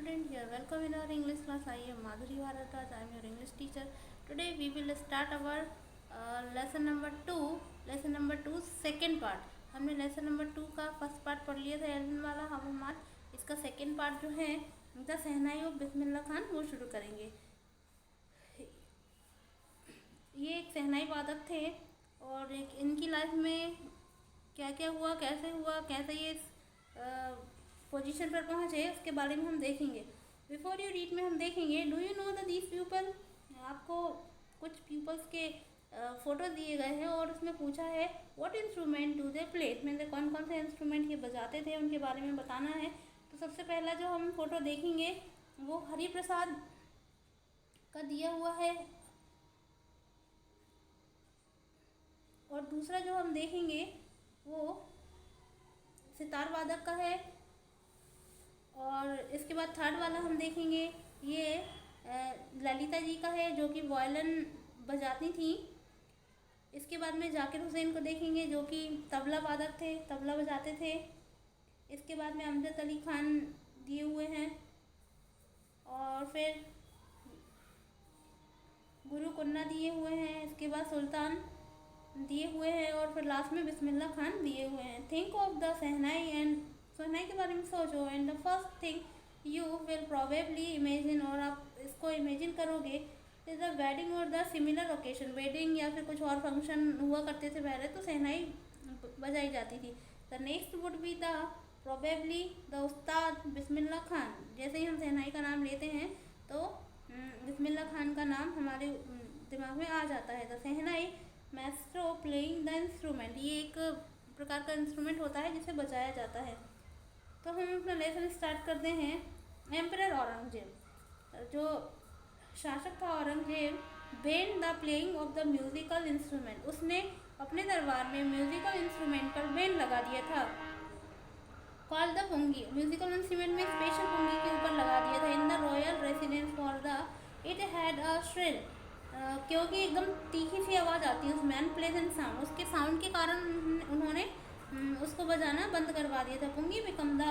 student here. Welcome in our English class. I am Madhuri Bharadraj. I am your English teacher. Today we will start our lesson number 2. Lesson number 2 second part. हमने lesson number 2 का first part पढ़ लिया था Alvin वाला हम इसका second part जो है the shehnai of Bismillah Khan वो शुरू करेंगे। ये एक शहनाई वादक थे और एक इनकी लाइफ में क्या क्या हुआ, कैसे ये पोजीशन पर पहुँचे उसके बारे में हम देखेंगे। बिफोर यू रीड में हम देखेंगे do you know the these people. आपको कुछ पीपल्स के फ़ोटो दिए गए हैं और उसमें पूछा है what instrument do they play, में से कौन कौन से इंस्ट्रूमेंट ये बजाते थे उनके बारे में बताना है। तो सबसे पहला जो हम फ़ोटो देखेंगे वो हरि प्रसाद का दिया हुआ है और दूसरा जो हम देखेंगे वो सितार वादक का है और इसके बाद थर्ड वाला हम देखेंगे ये ललिता जी का है जो कि वायलिन बजाती थी। इसके बाद में जाकिर हुसैन को देखेंगे जो कि तबला वादक थे, तबला बजाते थे। इसके बाद में अमजद अली खान दिए हुए हैं और फिर गुरु कुन्ना दिए हुए हैं। इसके बाद सुल्तान दिए हुए हैं और फिर लास्ट में बिस्मिल्लाह खान दिए हुए हैं। Think of the shehnai and shehnai के बारे में सोचो and the first thing you will probably imagine, और आप इसको इमेजिन करोगे is the wedding or the similar occasion. Wedding या फिर कुछ और फंक्शन हुआ करते थे पहले तो शहनाई बजाई जाती थी। The next would be the probably the Ustad Bismillah Khan. जैसे ही हम शहनाई का नाम लेते हैं तो बिस्मिल्लाह खान का नाम हमारे दिमाग में आ जाता है। The shehnai Maestro playing the instrument, ये एक प्रकार का इंस्ट्रूमेंट होता है जिसे बजाया जाता है। तो हम अपना लेसन स्टार्ट करते हैं। एम्परर औरंगजेब, जो शासक था Aurangzeb, band the playing of the musical instrument, उसने अपने दरबार में म्यूजिकल इंस्ट्रूमेंट पर बैंड लगा दिया था। कॉल द पुंगी, म्यूजिकल इंस्ट्रूमेंट में स्पेशल पुंगी के ऊपर लगा दिया था। In the royal residence for the it had a shrill, क्योंकि एकदम तीखी सी आवाज़ आती है उसमें, अनप्लेजेंट साउंड, उसके साउंड के कारण उन्होंने उसको बजाना बंद करवा दिया था। Pungi become the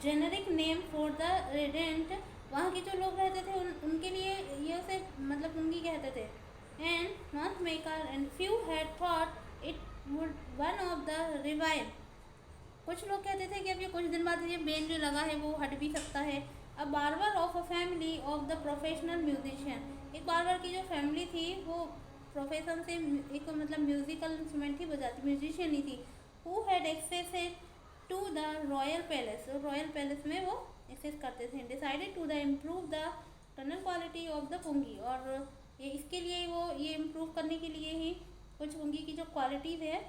generic name for the rodent, वहाँ के जो लोग रहते थे उनके लिए ये उसे मतलब पुंगी कहते थे। And not maker and few had thought it would one of the revive, कुछ लोग कहते थे कि अब ये कुछ दिन बाद ये बैंड जो लगा है वो हट भी सकता है। अ barber of a family of the professional musician, एक बार्बर की जो फैमिली थी वो प्रोफेशन से एक मतलब म्यूजिकल इंस्ट्रूमेंट ही बजाती, म्यूजिशियन ही थी। Who had access to the royal palace, royal palace में वो एक्सेस करते थे। Decided to the improve the tonal quality of the pungi, और ये इसके लिए वो ये इम्प्रूव करने के लिए ही कुछ पुंगी की जो क्वालिटीज़ है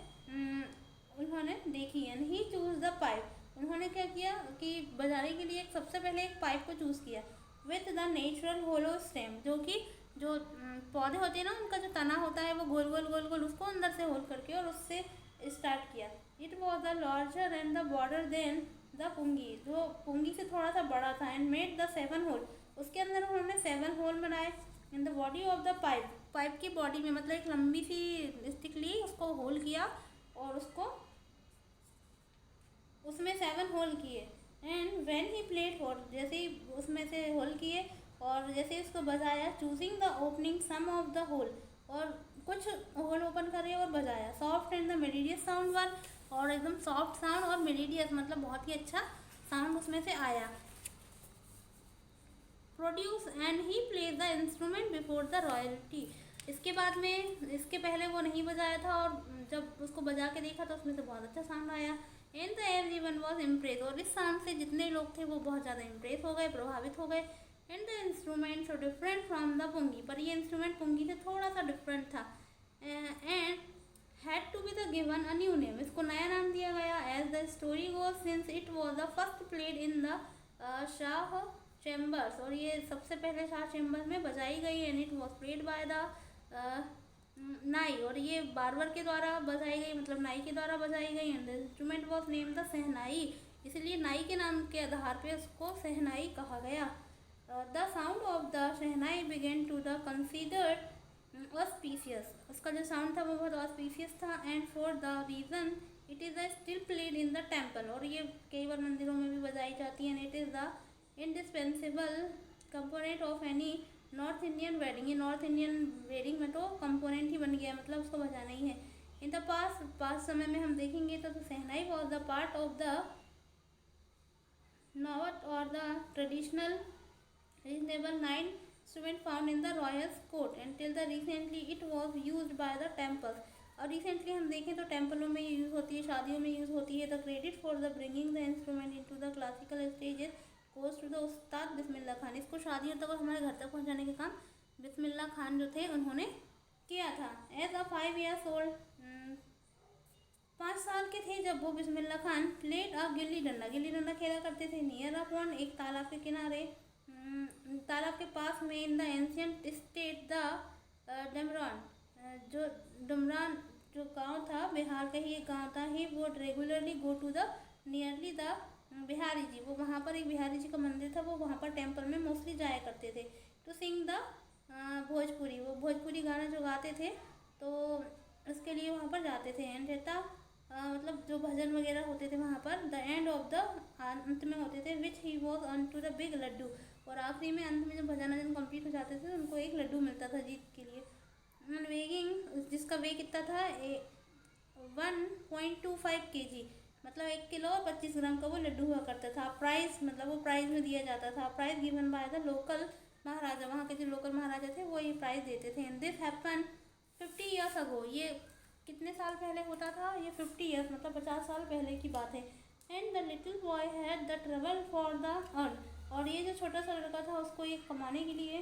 उन्होंने देखी। And he choose the pipe, उन्होंने क्या किया कि बजाने के लिए सबसे पहले एक पाइप को चूज़ किया with the natural hollow stem, जो कि जो पौधे होते हैं ना उनका जो तना होता है वो गोल गोल गोल गोल उसको अंदर से होल करके और उससे स्टार्ट किया। It was the larger and the broader than the pungi, जो पुंगी से थोड़ा सा बड़ा था। एंड मेड द 7 होल, उसके अंदर उन्होंने 7 होल बनाए। In the body of the pipe, pipe की बॉडी में मतलब एक लंबी सी स्टिक ली, उसको होल किया और उसको उसमें 7 होल किए। And when he played for, जैसे ही उसमें से होल किए और जैसे उसको बजाया, choosing the opening some of the hole, और कुछ होल ओपन करे और बजाया। Soft and the melodious sound one, और एकदम सॉफ्ट साउंड और मेलोडियस मतलब बहुत ही अच्छा साउंड उसमें से आया। Produce and he played the instrument before the royalty, इसके बाद में इसके पहले वो नहीं बजाया था और जब उसको बजा के देखा तो उसमें से बहुत अच्छा साउंड आया। And the everyone was impress, और इस साउंड से जितने लोग थे वो बहुत ज़्यादा इम्प्रेस हो गए, प्रभावित हो गए। And the instrument so different from the pungi, पर ये इंस्ट्रूमेंट पुंगी से थोड़ा सा डिफरेंट था। And had to be the given a new name, इसको नया नाम दिया गया। As the story goes since it was the first played in the Shah chambers, और ये सबसे पहले शाह चैम्बर्स में बजाई गई। And it was played by the nai, और ये बार्बर के द्वारा बजाई गई, मतलब नाई के द्वारा बजाई गई। And the instrument was name the shehnai, इसलिए नाई के नाम के आधार पे उसको शहनाई कहा गया। The sound of the shehnai begin to the considered auspicious, उसका जो साउंड था वो बहुत ऑस्पीशियस था। And for the reason it is still played in the temple, और ये कई बार मंदिरों में भी बजाई जाती है। And it is the indispensable component of any north Indian wedding. ये नॉर्थ इंडियन वेडिंग में तो कंपोनेंट ही बन गया, मतलब उसको बजाना ही है। इन द पास समय में हम देखेंगे तो shehnai was the part of the not or the traditional reasonable nine instrument found in the royals court until the recently it was use by the temples. और रिसेंटली हम देखें तो टेम्पलों में ये यूज़ होती है, शादियों में यूज़ होती है। The credit for the bringing the instrument into the classical stages goes to the Ustad Bismillah Khan. इसको शादियों तक और हमारे घर तक पहुंचाने का काम बिस्मिल्लाह खान जो थे उन्होंने किया था। एज अ 5 years ओल्ड, 5 साल के थे जब वो बिस्मिल्लाह खान प्लेड अ गिल्ली डंडा खेला करते थे। नियर अ पॉन्ड, एक तालाब के किनारे, तालाब के पास में। In the ancient state the Dumraon, जो डमरान जो गांव था, बिहार का ही एक गांव था। He would regularly go to the nearly the Bihari ji, वो वहाँ पर एक बिहारी जी का मंदिर था, वो वहाँ पर टेम्पल में मोस्टली जाया करते थे। टू सिंग द भोजपुरी, वो भोजपुरी गाना जो गाते थे तो इसके लिए वहाँ पर जाते थे। एंड रहता मतलब जो भजन वगैरह होते थे वहाँ पर। द एंड ऑफ द, अंत में होते थे, which he was on to the big laddoo. और आखिरी में अंत में जब भजन कंप्लीट हो जाते थे तो उनको एक लड्डू मिलता था जीत के लिए। वेगिंग, जिसका वेग कितना था 1.25 kg, मतलब 1 किलो और 25 ग्राम का वो लड्डू हुआ करता था। प्राइज, मतलब वो प्राइज में दिया जाता था। Prize given by the local Maharaja, वहाँ के जो लोकल महाराजा थे वो ये प्राइज देते थे। एंड दिस हैपन 50 years अगो, ये कितने साल पहले होता था? ये 50 years, मतलब 50 साल पहले की बात है। And the little boy had the travel for the earn, और ये जो छोटा सा लड़का था उसको ये कमाने के लिए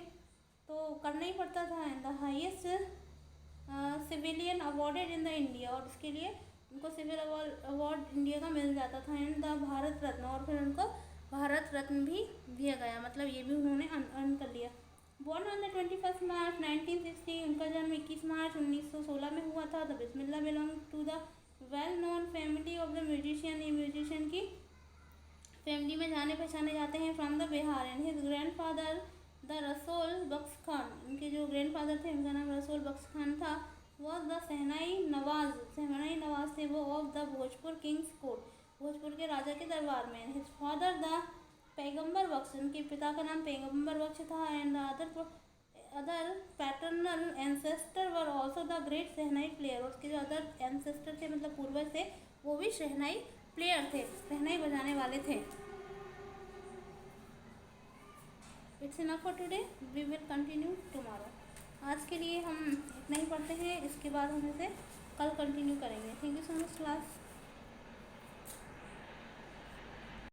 तो करना ही पड़ता था। And the highest civilian awarded in the India, और उसके लिए उनको सिविल अवार्ड इंडिया का मिल जाता था। एंड द भारत रत्न, और फिर उनको भारत रत्न भी दिया गया, मतलब ये भी उन्होंने अर्न कर लिया। बॉर्न ऑन द 21 मार्च 1960, उनका जन्म 21 मार्च 1916 में हुआ था। The Bismillah belong to the well known family of the musician, ये म्यूजिशियन की फैमिली में जाने पहचाने जाते हैं। From the Bihar. And his grandfather the Rasool Bakhsh Khan, उनके जो ग्रैंड फादर थे उनका नाम रसूल बख्श खान था। वॉज द शहनाई नवाज थे वो of the Bhojpur Kings court, Bhojpur के राजा के दरबार में। हिज फादर द पैगम्बर बख्श, उनके पिता का नाम पैगम्बर बख्श था। And the other paternal ancestor were also the great shehnai player, उसके जो अदर एंसेस्टर थे, मतलब पूर्वज थे, वो भी शहनाई प्लेयर थे, शहनाई बजाने वाले थे। It's enough for today, we will continue tomorrow. आज के लिए हम इतना ही पढ़ते हैं, इसके बाद हम इसे कल कंटिन्यू करेंगे। Thank you so much class.